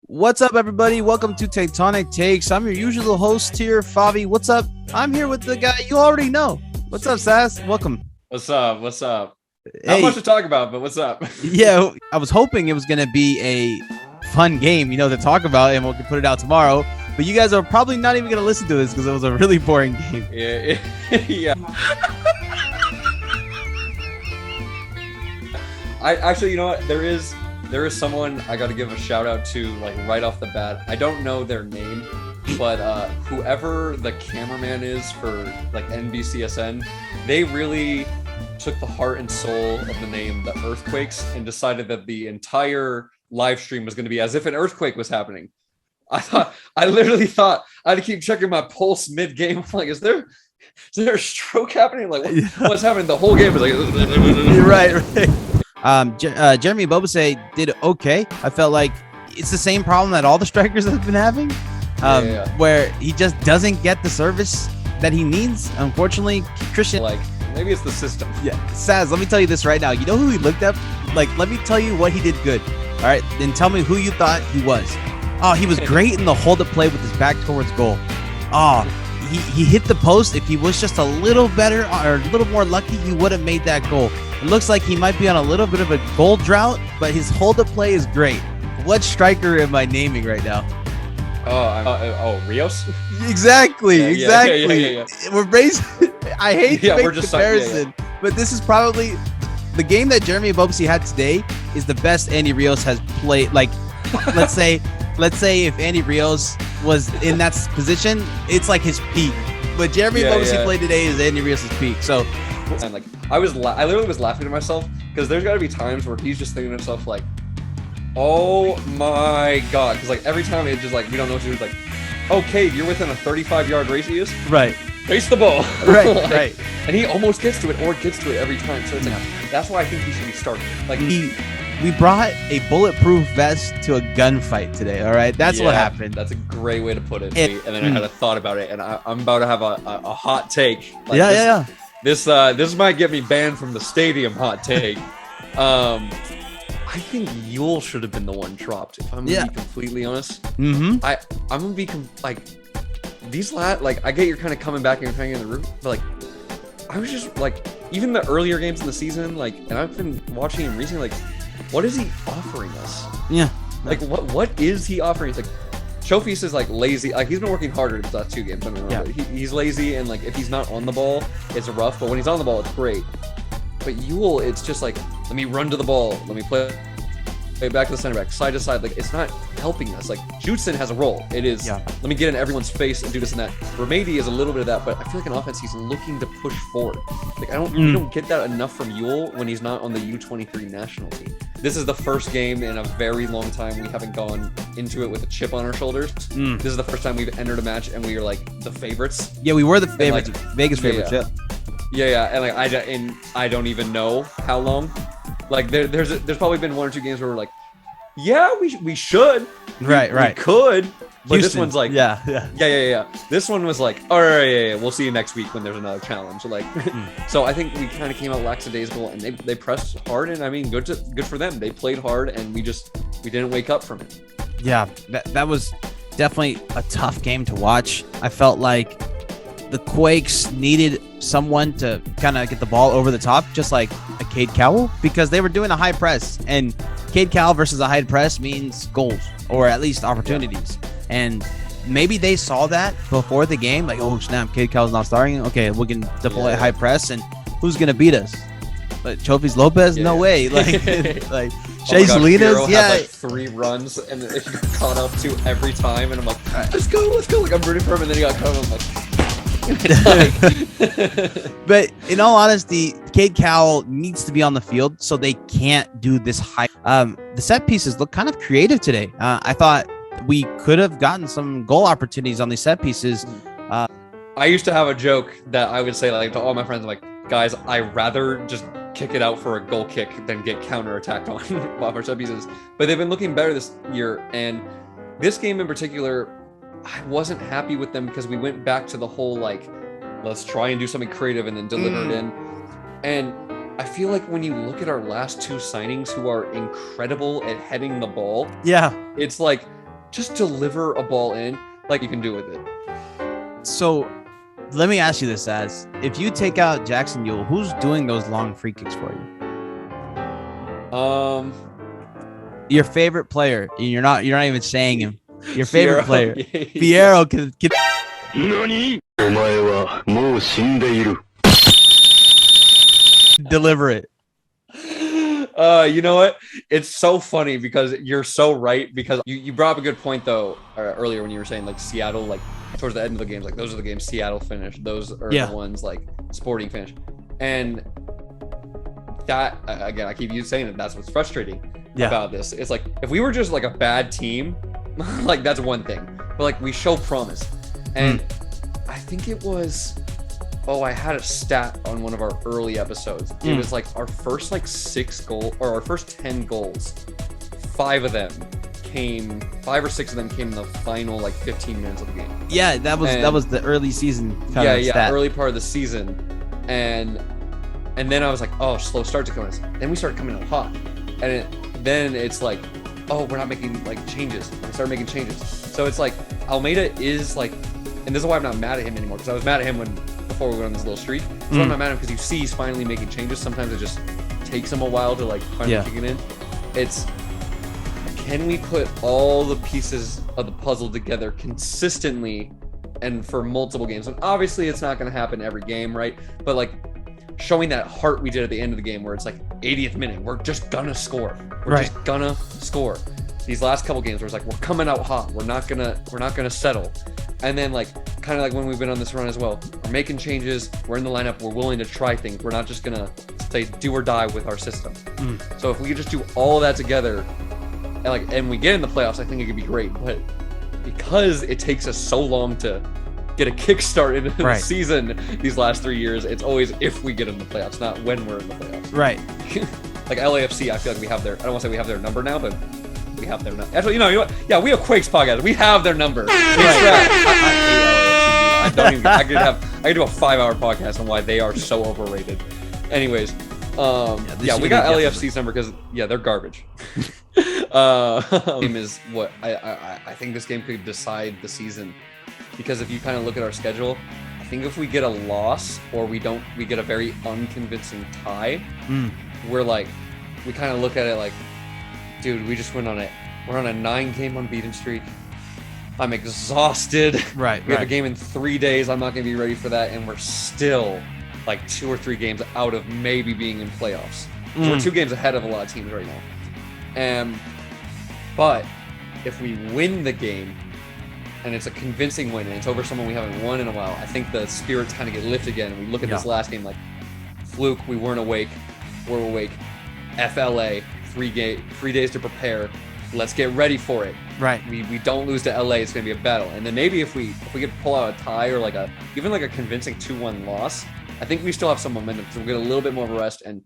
What's up, everybody? Welcome to Tectonic Takes. I'm your usual host here, Favi. What's up? I'm here with the guy you already know. What's up, Sass? Welcome. What's up? What's up? Hey. Not much to talk about, but what's up? Yeah, I was hoping it was going to be a fun game, to talk about, and we'll put it out tomorrow. But you guys are probably not even going to listen to this because it was a really boring game. Yeah. Yeah. I actually, you know what? There is someone I got to give a shout out to, like, right off the bat. I don't know their name, but whoever the cameraman is for, like, NBCSN, they really took the heart and soul of the name The Earthquakes and decided that the entire live stream was going to be as if an earthquake was happening. I literally thought I had to keep checking my pulse mid-game. I'm like, is there a stroke happening? Like, what's happening? The whole game was like... Right. Jeremy Bobase did okay. I felt like it's the same problem that all the strikers have been having, where he just doesn't get the service that he needs. Unfortunately, Christian... Like, maybe it's the system. Yeah. Saz, let me tell you this right now. You know who he looked up? Like, let me tell you what he did good. All right? Then tell me who you thought he was. Oh, he was great in the hold-up play with his back towards goal. Oh, he hit the post. If he was just a little better or a little more lucky, he would have made that goal. It looks like he might be on a little bit of a goal drought, but his hold-up play is great. What striker am I naming right now? Rios? Exactly. Yeah. We're basically... I hate to make we're just comparison, but this is probably... The game that Jeremy Bobase had today is the best Andy Rios has played. Like, let's say if Andy Rios was in that position, it's like his peak. But Jeremy Bobase played today is Andy Rios' peak. So, and like I literally was laughing to myself because there's got to be times where he's just thinking to himself like, "Oh my god!" Because like every time it's just like we don't know what to do. It's like, "Okay, you're within a 35-yard radius." Right. Face the ball. Right. Like, right. And he almost gets to it or gets to it every time. So it's like that's why I think he should be starting. Like we brought a bulletproof vest to a gunfight today. All right, that's what happened. That's a great way to put it. And then I had a thought about it, and I'm about to have a hot take. Like This might get me banned from the stadium. Hot take. I think Yule should have been the one dropped. If I'm gonna be completely honest, I'm gonna be these I get you're kind of coming back and you're trying to get in the room, but like I was just like even the earlier games in the season, like, and I've been watching him recently, like, what is he offering us? Yeah. Like what is he offering? It's like Showfeast is like lazy. Like he's been working harder the last two games. I don't know. He's lazy, and like if he's not on the ball, it's rough. But when he's on the ball, it's great. But Yule, it's just like, let me run to the ball, let me play back to the center back, side to side. Like it's not helping us. Like Jutson has a role. It is let me get in everyone's face and do this and that. Remedy is a little bit of that, but I feel like in offense he's looking to push forward. Like we don't get that enough from Yule when he's not on the U23 national team. This is the first game in a very long time we haven't gone into it with a chip on our shoulders. This is the first time we've entered a match and we are like the favorites. Yeah, we were the favorites. Like, Vegas favorites. Yeah, and like I don't even know how long. Like there's probably been one or two games where we're like, we should, right, we could, but Houston. This one's like, yeah. This one was like, all right, we'll see you next week when there's another challenge. Like, so I think we kind of came out lackadaisical, and they pressed hard, and I mean, good for them. They played hard, and we didn't wake up from it. Yeah, that was definitely a tough game to watch. I felt like the Quakes needed someone to kind of get the ball over the top, just like a Cade Cowell, because they were doing a high press, and Cade Cowell versus a high press means goals, or at least opportunities. And maybe they saw that before the game, like, oh snap, Cade Cowell's not starting. Okay, we can deploy high press, and who's gonna beat us? Like Chofis Lopez? No way. Like Shea Salinas, had like 3 runs and he got caught up to every time, and I'm like, let's go. Like I'm rooting for him, and then he got caught up. I'm like. But in all honesty, Cade Cowell needs to be on the field, so they can't do this high. The set pieces look kind of creative today. I thought we could have gotten some goal opportunities on these set pieces. I used to have a joke that I would say like to all my friends, I'm like, guys, I'd rather just kick it out for a goal kick than get counterattacked on off our set pieces. But they've been looking better this year, and this game in particular, I wasn't happy with them because we went back to the whole like, let's try and do something creative and then deliver it in. And I feel like when you look at our last 2 signings who are incredible at heading the ball, yeah, it's like just deliver a ball in like you can do with it. So let me ask you this, as if you take out Jackson Yule, who's doing those long free kicks for you? Your favorite player. You're not even saying him. Your favorite player. Fierro can deliver it. You know what? It's so funny because you're so right, because you brought up a good point though earlier when you were saying like Seattle, like towards the end of the games, like those are the games Seattle finished, those are the ones like Sporting finished, and that again I keep saying that that's what's frustrating about this. It's like if we were just like a bad team, like that's one thing, but like we show promise. And I think it was I had a stat on one of our early episodes. It was like our first like 10 goals, 5 or 6 of them came in the final like 15 minutes of the game. Yeah, that was the early season stat. Early part of the season. And then I was like, oh, slow start to come in. Then we started coming out hot. And then it's like, oh, we're not making like changes. We started making changes. So it's like Almeida is like, and this is why I'm not mad at him anymore, because I was mad at him before we went on this little streak. So I'm not mad at him because you see he's finally making changes. Sometimes it just takes him a while to like finally kick it in. It's, can we put all the pieces of the puzzle together consistently and for multiple games? And obviously it's not going to happen every game, right? But like showing that heart we did at the end of the game where it's like 80th minute, we're just gonna score. We're just gonna score. These last couple games where it's like we're coming out hot. We're not gonna settle. And then like kind of like when we've been on this run as well, we're making changes, we're in the lineup, we're willing to try things. We're not just gonna say do or die with our system. So if we could just do all of that together and we get in the playoffs, I think it could be great. But because it takes us so long to get a kickstart into the season these last 3 years, it's always if we get in the playoffs, not when we're in the playoffs. Right. Like LAFC, I feel like we have their, I don't want to say we have their number now, but we have their number. Actually, you know what? Yeah, we have Quakes podcast. We have their number. I hate LAFC. I could do a 5-hour podcast on why they are so overrated. Anyways, we got LAFC's number because they're garbage. Game is what I think this game could decide the season, because if you kind of look at our schedule, I think if we get a loss or we get a very unconvincing tie, we're like, we kind of look at it like, dude, we just went on it. We're on a 9-game unbeaten streak. I'm exhausted. We have a game in 3 days. I'm not going to be ready for that. And we're still like 2 or 3 games out of maybe being in playoffs. So we're 2 games ahead of a lot of teams right now. But if we win the game and it's a convincing win and it's over someone we haven't won in a while, I think the spirits kind of get lifted again. And we look at this last game like, fluke, we weren't awake. We're awake. FLA, 3 days to prepare. Let's get ready for it. We don't lose to LA. It's going to be a battle. And then maybe if we could pull out a tie or even a convincing 2-1 loss, I think we still have some momentum. So we'll get a little bit more of a rest and